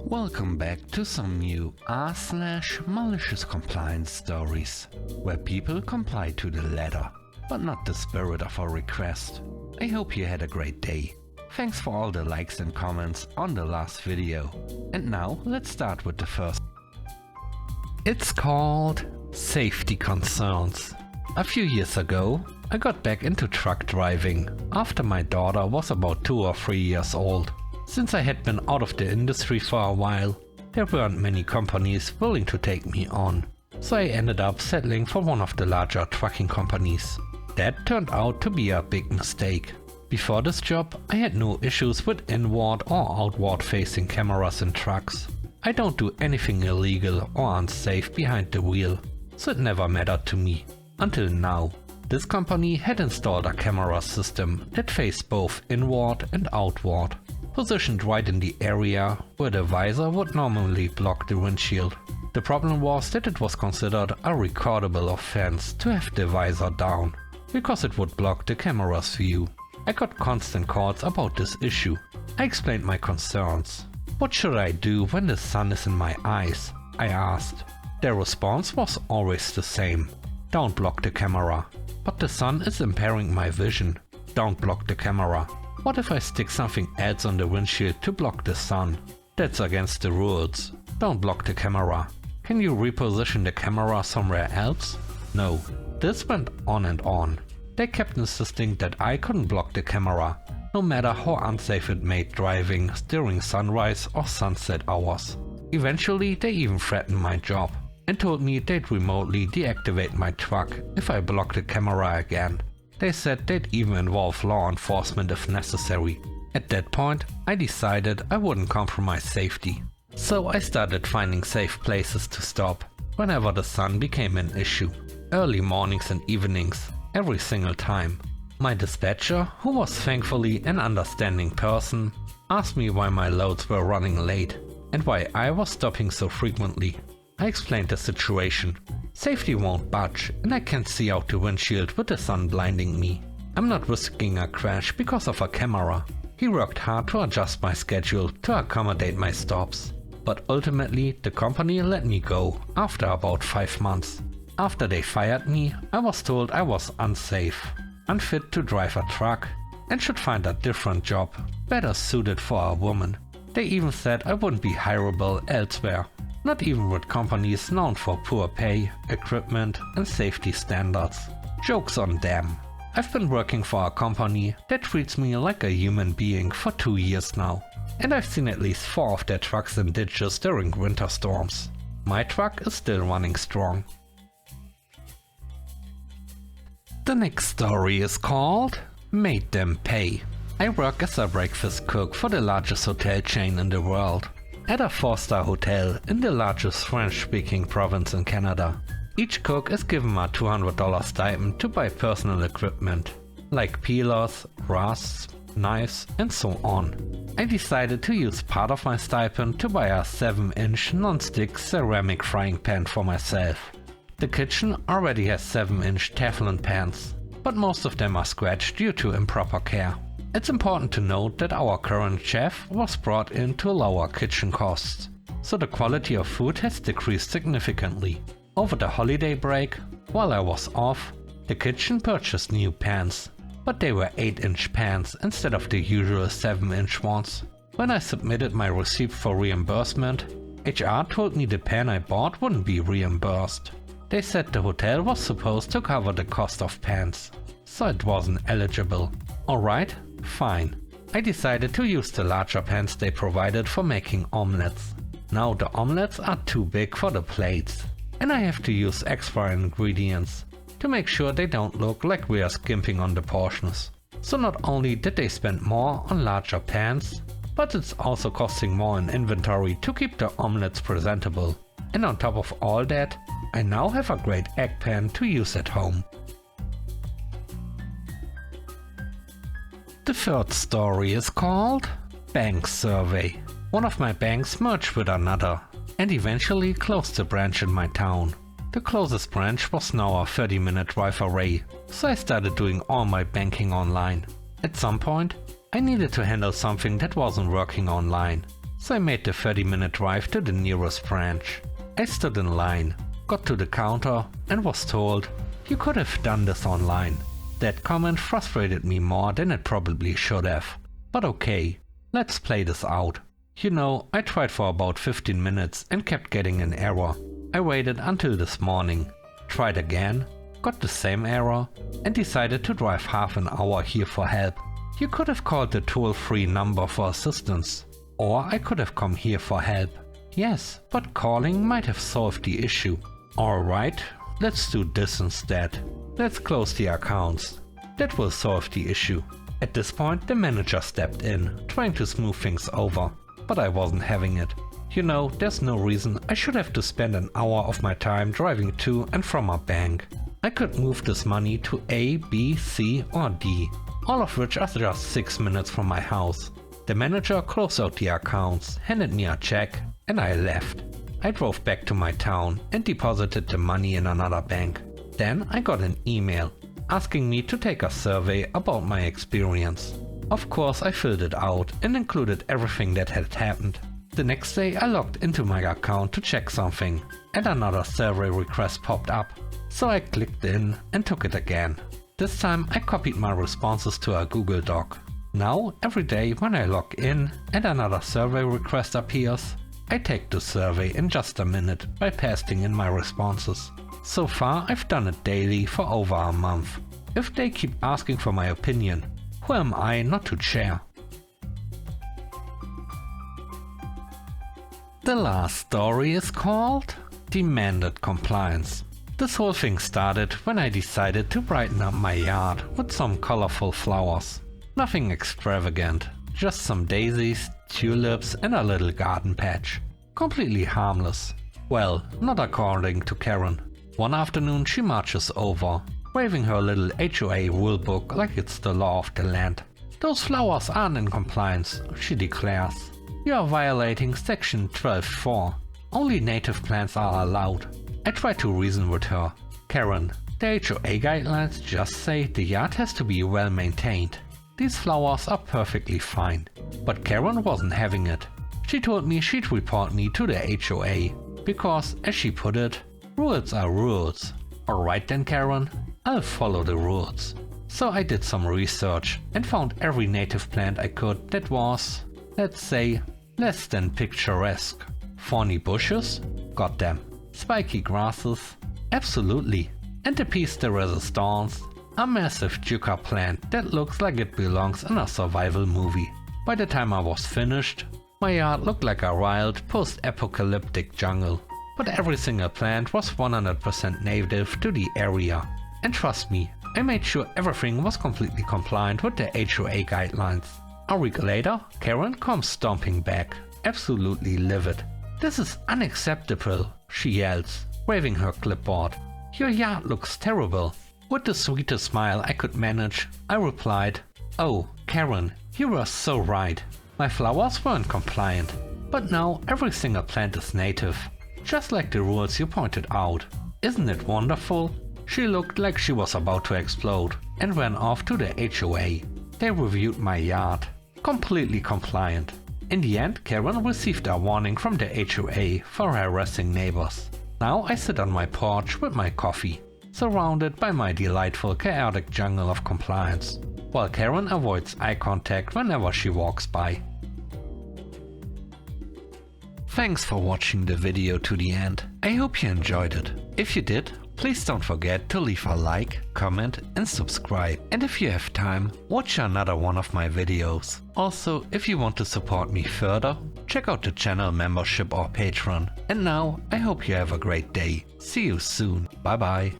Welcome back to some new r/malicious compliance stories, where people comply to the letter, but not the spirit of a request. I hope you had a great day. Thanks for all the likes and comments on the last video. And now let's start with the first. It's called Safety Concerns. A few years ago, I got back into truck driving after my daughter was about 2 or 3 years old. Since I had been out of the industry for a while, there weren't many companies willing to take me on, so I ended up settling for one of the larger trucking companies. That turned out to be a big mistake. Before this job, I had no issues with inward or outward facing cameras in trucks. I don't do anything illegal or unsafe behind the wheel, so it never mattered to me. Until now. This company had installed a camera system that faced both inward and outward, positioned right in the area where the visor would normally block the windshield. The problem was that it was considered a recordable offense to have the visor down, because it would block the camera's view. I got constant calls about this issue. I explained my concerns. What should I do when the sun is in my eyes? I asked. Their response was always the same. Don't block the camera. But the sun is impairing my vision. Don't block the camera. What if I stick something else on the windshield to block the sun? That's against the rules. Don't block the camera. Can you reposition the camera somewhere else? No. This went on and on. They kept insisting that I couldn't block the camera, no matter how unsafe it made driving during sunrise or sunset hours. Eventually, they even threatened my job and told me they'd remotely deactivate my truck if I blocked the camera again. They said they'd even involve law enforcement if necessary. At that point, I decided I wouldn't compromise safety. So I started finding safe places to stop whenever the sun became an issue. Early mornings and evenings, every single time. My dispatcher, who was thankfully an understanding person, asked me why my loads were running late and why I was stopping so frequently. I explained the situation. Safety won't budge and I can't see out the windshield with the sun blinding me. I'm not risking a crash because of a camera. He worked hard to adjust my schedule to accommodate my stops. But ultimately the company let me go after about 5 months. After they fired me, I was told I was unsafe, unfit to drive a truck, and should find a different job, better suited for a woman. They even said I wouldn't be hireable elsewhere. Not even with companies known for poor pay, equipment and safety standards. Joke's on them. I've been working for a company that treats me like a human being for 2 years now. And I've seen at least 4 of their trucks in ditches during winter storms. My truck is still running strong. The next story is called Made Them Pay. I work as a breakfast cook for the largest hotel chain in the world. At a 4-star hotel in the largest French-speaking province in Canada. Each cook is given a $200 stipend to buy personal equipment, like peelers, rasps, knives and so on. I decided to use part of my stipend to buy a 7-inch non-stick ceramic frying pan for myself. The kitchen already has 7-inch Teflon pans, but most of them are scratched due to improper care. It's important to note that our current chef was brought in to lower kitchen costs, so the quality of food has decreased significantly. Over the holiday break, while I was off, the kitchen purchased new pans, but they were 8-inch pans instead of the usual 7-inch ones. When I submitted my receipt for reimbursement, HR told me the pan I bought wouldn't be reimbursed. They said the hotel was supposed to cover the cost of pans, so it wasn't eligible. Alright, fine. I decided to use the larger pans they provided for making omelets. Now the omelets are too big for the plates, and I have to use extra ingredients to make sure they don't look like we are skimping on the portions. So not only did they spend more on larger pans, but it's also costing more in inventory to keep the omelets presentable. And on top of all that, I now have a great egg pan to use at home. The third story is called Bank Survey. One of my banks merged with another and eventually closed the branch in my town. The closest branch was now a 30-minute drive away, so I started doing all my banking online. At some point, I needed to handle something that wasn't working online. so I made the 30-minute drive to the nearest branch. I stood in line, got to the counter and was told, "You could have done this online." That comment frustrated me more than it probably should have. But okay, let's play this out. You know, I tried for about 15 minutes and kept getting an error. I waited until this morning, tried again, got the same error, and decided to drive half an hour here for help. You could have called the toll-free number for assistance, or I could have come here for help. Yes, but calling might have solved the issue. Alright, let's do this instead. Let's close the accounts. That will solve the issue. At this point, the manager stepped in, trying to smooth things over, but I wasn't having it. You know, there's no reason I should have to spend an hour of my time driving to and from a bank. I could move this money to A, B, C or D, all of which are just 6 minutes from my house. The manager closed out the accounts, handed me a check, and I left. I drove back to my town and deposited the money in another bank. Then I got an email asking me to take a survey about my experience. Of course I filled it out and included everything that had happened. The next day I logged into my account to check something and another survey request popped up. So I clicked in and took it again. This time I copied my responses to a Google Doc. Now every day when I log in and another survey request appears, I take the survey in just a minute by pasting in my responses. So far I've done it daily for over a month. If they keep asking for my opinion, who am I not to share? The last story is called Demanded Compliance. This whole thing started when I decided to brighten up my yard with some colorful flowers. Nothing extravagant, just some daisies, tulips and a little garden patch. Completely harmless. Well, not according to Karen. One afternoon she marches over, waving her little HOA rulebook like it's the law of the land. "Those flowers aren't in compliance," she declares. "You are violating section 12.4. Only native plants are allowed." I try to reason with her. "Karen, the HOA guidelines just say the yard has to be well maintained. These flowers are perfectly fine." But Karen wasn't having it. She told me she'd report me to the HOA because, as she put it, rules are rules. Alright then, Karen, I'll follow the rules. So I did some research and found every native plant I could that was, let's say, less than picturesque. Thorny bushes? Got them. Spiky grasses? Absolutely. And the piece de resistance? A massive yucca plant that looks like it belongs in a survival movie. By the time I was finished, my yard looked like a wild post-apocalyptic jungle. But every single plant was 100% native to the area. And trust me, I made sure everything was completely compliant with the HOA guidelines. A week later, Karen comes stomping back, absolutely livid. "This is unacceptable," she yells, waving her clipboard. "Your yard looks terrible." With the sweetest smile I could manage, I replied, "Oh, Karen, you were so right. My flowers weren't compliant, but now every single plant is native. Just like the rules you pointed out. Isn't it wonderful?" She looked like she was about to explode and ran off to the HOA. They reviewed my yard. Completely compliant. In the end, Karen received a warning from the HOA for harassing neighbors. Now I sit on my porch with my coffee, surrounded by my delightful chaotic jungle of compliance, while Karen avoids eye contact whenever she walks by. Thanks for watching the video to the end. I hope you enjoyed it. If you did, please don't forget to leave a like, comment and subscribe. And if you have time, watch another one of my videos. Also, if you want to support me further, check out the channel membership or Patreon. And now, I hope you have a great day. See you soon. Bye bye.